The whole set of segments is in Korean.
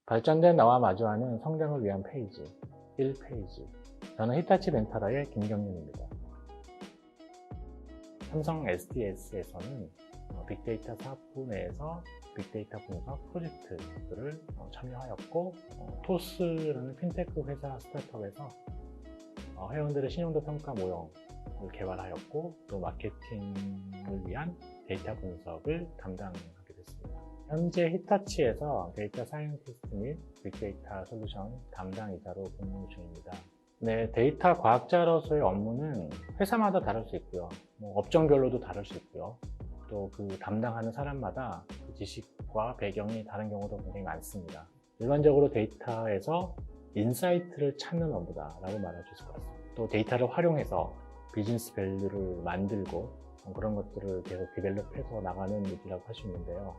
발전된 나와 마주하는 성장을 위한 페이지 1페이지. 저는 히타치 벤타라의 김경윤입니다. 삼성 SDS에서는 빅데이터 사업부 내에서 빅데이터 분석 프로젝트를 참여하였고, 토스라는 핀테크 회사 스타트업에서 회원들의 신용도 평가 모형을 개발하였고, 또 마케팅을 위한 데이터 분석을 담당하게 됐습니다. 현재 히타치에서 데이터 사이언티스트 및 빅데이터 솔루션 담당이사로 근무 중입니다. 네, 데이터 과학자로서의 업무는 회사마다 다를 수 있고요. 업종별로도 다를 수 있고요. 또 그 담당하는 사람마다 그 지식과 배경이 다른 경우도 굉장히 많습니다. 일반적으로 데이터에서 인사이트를 찾는 업무다라고 말할 수 있을 것 같습니다. 또 데이터를 활용해서 비즈니스 밸류를 만들고 그런 것들을 계속 디벨롭해서 나가는 일이라고 할 수 있는데요.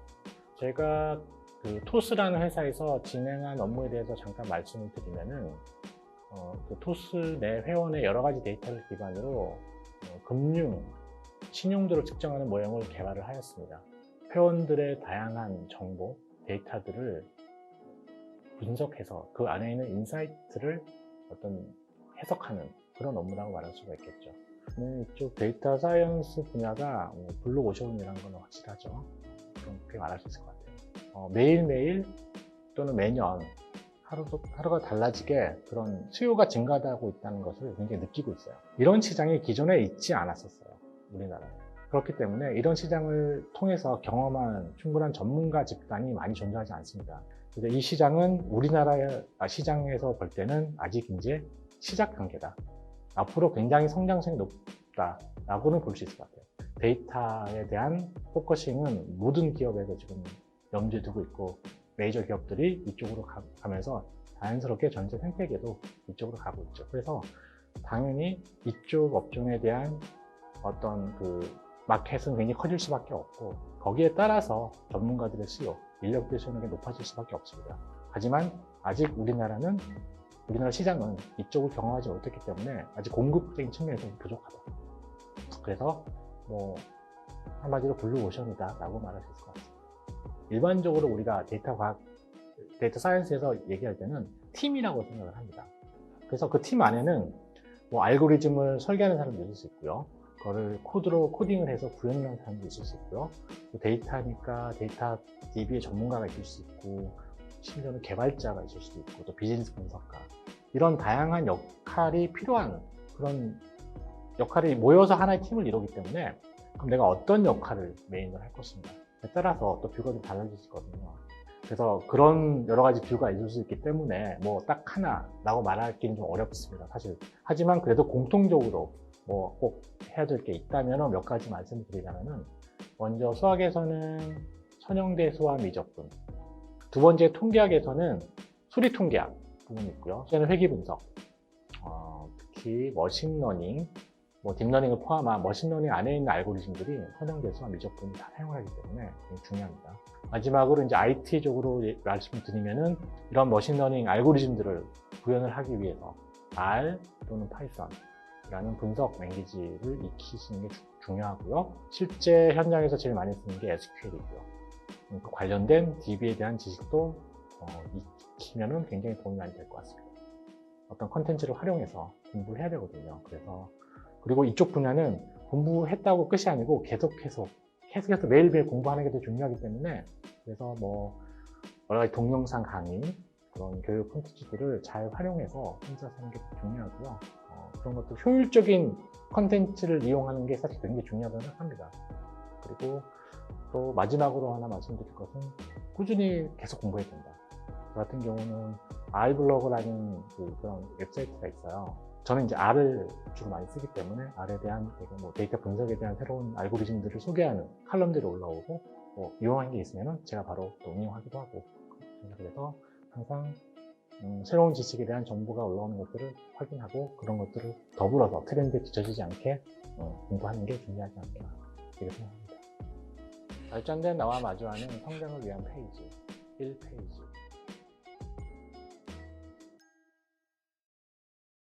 제가 그 토스라는 회사에서 진행한 업무에 대해서 잠깐 말씀을 드리면은, 그 토스 내 회원의 여러 가지 데이터를 기반으로 금융, 신용도를 측정하는 모형을 개발을 하였습니다. 회원들의 다양한 정보, 데이터들을 분석해서 그 안에 있는 인사이트를 어떤 해석하는 그런 업무라고 말할 수가 있겠죠. 이쪽 데이터 사이언스 분야가 블루오션이라는 건 확실하죠. 그렇게 말할 수 있을 것 같아요. 매일매일 또는 매년 하루가 달라지게 그런 수요가 증가하고 있다는 것을 굉장히 느끼고 있어요. 이런 시장이 기존에 있지 않았었어요, 우리나라에. 그렇기 때문에 이런 시장을 통해서 경험한 충분한 전문가 집단이 많이 존재하지 않습니다. 그래서 이 시장은 우리나라의 시장에서 볼 때는 아직 이제 시작 단계다. 앞으로 굉장히 성장성이 높다라고는 볼 수 있을 것 같아요. 데이터에 대한 포커싱은 모든 기업에서 지금 염두에 두고 있고, 메이저 기업들이 이쪽으로 가면서 자연스럽게 전체 생태계도 이쪽으로 가고 있죠. 그래서 당연히 이쪽 업종에 대한 어떤 그 마켓은 굉장히 커질 수밖에 없고, 거기에 따라서 전문가들의 수요, 인력들의 수요는 높아질 수밖에 없습니다. 하지만 아직 우리나라 시장은 이쪽을 경험하지 못했기 때문에 아직 공급적인 측면에서 부족하다. 그래서 한마디로 블루오션이다 라고 말할 수 있을 것 같습니다. 일반적으로 우리가 데이터 사이언스에서 얘기할 때는 팀이라고 생각을 합니다. 그래서 그 팀 안에는 알고리즘을 설계하는 사람도 있을 수 있고요. 그거를 코드로 코딩을 해서 구현을 하는 사람도 있을 수 있고요. 또 데이터니까 데이터 DB의 전문가가 있을 수 있고, 심지어는 개발자가 있을 수도 있고, 또 비즈니스 분석가. 이런 다양한 역할이 필요한 그런 역할이 모여서 하나의 팀을 이루기 때문에, 그럼 내가 어떤 역할을 메인으로 할 것인가 따라서 또 뷰가 좀 달라질 수 있거든요. 그래서 그런 여러 가지 뷰가 있을 수 있기 때문에 딱 하나라고 말하기는 좀 어렵습니다, 사실. 하지만 그래도 공통적으로 꼭 해야 될 게 있다면 몇 가지 말씀을 드리자면은, 먼저 수학에서는 선형대수와 미적분, 두 번째 통계학에서는 수리 통계학 부분이 있고요. 이제는 회귀 분석, 특히 머신러닝, 딥러닝을 포함한 머신러닝 안에 있는 알고리즘들이 선형대수와 미적분을 다 사용하기 때문에 굉장히 중요합니다. 마지막으로 이제 IT적으로 말씀을 드리면은, 이런 머신러닝 알고리즘들을 구현을 하기 위해서 R 또는 파이썬이라는 분석 랭귀지를 익히시는 게 중요하고요. 실제 현장에서 제일 많이 쓰는 게 SQL이고요. 관련된 DB에 대한 지식도 익히면은 굉장히 도움이 많이 될 것 같습니다. 어떤 컨텐츠를 활용해서 공부를 해야 되거든요. 그리고 이쪽 분야는 공부했다고 끝이 아니고 계속해서 매일매일 공부하는 게 더 중요하기 때문에, 그래서 여러 가지 동영상 강의, 그런 교육 콘텐츠들을 잘 활용해서 혼자서 하는 게 중요하고요. 그런 것도 효율적인 콘텐츠를 이용하는 게 사실 굉장히 중요하다고 생각합니다. 그리고 또 마지막으로 하나 말씀드릴 것은, 꾸준히 계속 공부해야 된다. 저 같은 경우는 R블로그라는 그런 웹사이트가 있어요. 저는 이제 R을 주로 많이 쓰기 때문에 R에 대한 데이터 분석에 대한 새로운 알고리즘들을 소개하는 칼럼들이 올라오고, 이용한 게 있으면 제가 바로 또 응용하기도 하고, 그래서 항상 새로운 지식에 대한 정보가 올라오는 것들을 확인하고, 그런 것들을 더불어서 트렌드에 뒤처지지 않게 공부하는 게 중요하지 않나 이렇게 생각합니다. 발전된 나와 마주하는 성장을 위한 페이지 1페이지.